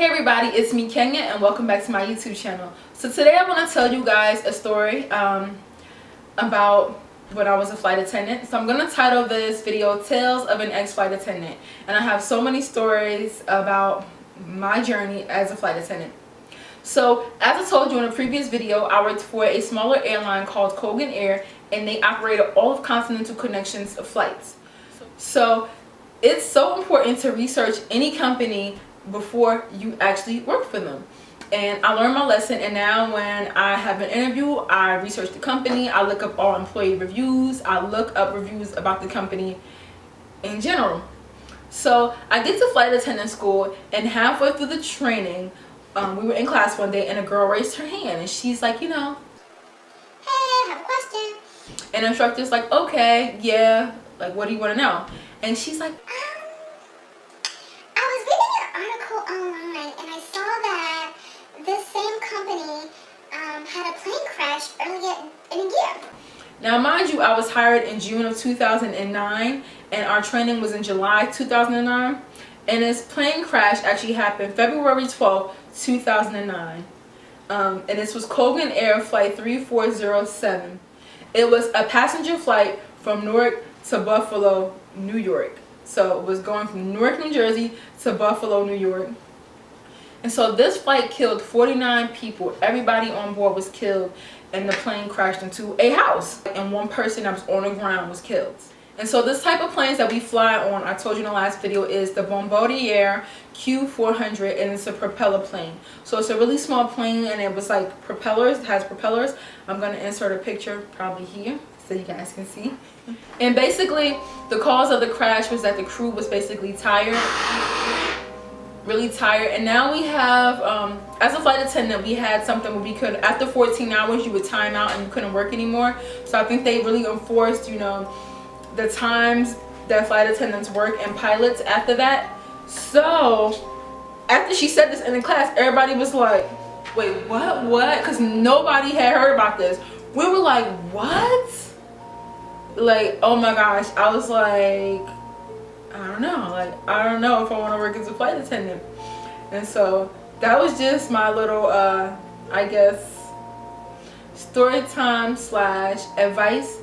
Hey everybody, it's me Kenya and welcome back to my YouTube channel. So today I want to tell you guys a story about when I was a flight attendant. So I'm going to title this video Tales of an Ex-Flight Attendant, and I have so many stories about my journey as a flight attendant. So as I told you in a previous video, I worked for a smaller airline called Kogan Air, and they operated all of Continental Connection's flights. So it's so important to research any company before you actually work for them. And I learned my lesson, and now when I have an interview, I research the company, I look up all employee reviews, I look up reviews about the company in general. So I get to flight attendant school, and halfway through the training, we were in class one day and a girl raised her hand and she's like, hey, I have a question. And the instructor's like, okay, yeah, like what do you want to know? And she's like, online, and I saw that this same company had a plane crash earlier in the year. Now mind you, I was hired in June of 2009 and our training was in July 2009, and this plane crash actually happened February 12th, 2009, and this was Kogan Air flight 3407. It was a passenger flight from Newark to Buffalo, New York. So it was going from Newark, New Jersey to Buffalo, New York. And so this flight killed 49 people. Everybody on board was killed, and the plane crashed into a house. And one person that was on the ground was killed. And so this type of planes that we fly on, I told you in the last video, is the Bombardier Q400, and it's a propeller plane. So it's a really small plane, and it was like propellers. It has propellers. I'm going to insert a picture probably here so you guys can see. And basically the cause of the crash was that the crew was basically tired, really tired. And now we have as a flight attendant, we had something where we could, after 14 hours you would time out and you couldn't work anymore. So I think they really enforced the times that flight attendants work and pilots after that. So after she said this in the class, everybody was like, wait, what? Because nobody had heard about this. We were like, what? Like, oh my gosh. I was like, I don't know if I want to work as a flight attendant. And so that was just my little I guess story time / advice.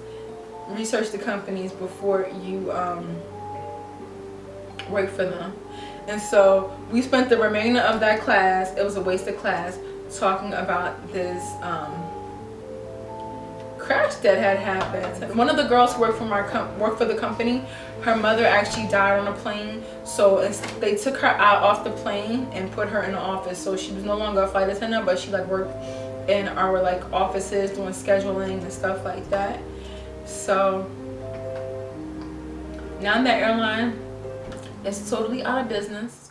Research the companies before you work for them. And so we spent the remainder of that class, it was a wasted class, talking about this crash that had happened. One of the girls who worked for the company, her mother actually died on a plane, so they took her out off the plane and put her in the office. So she was no longer a flight attendant, but she worked in our offices doing scheduling and stuff like that. So now that airline is totally out of business.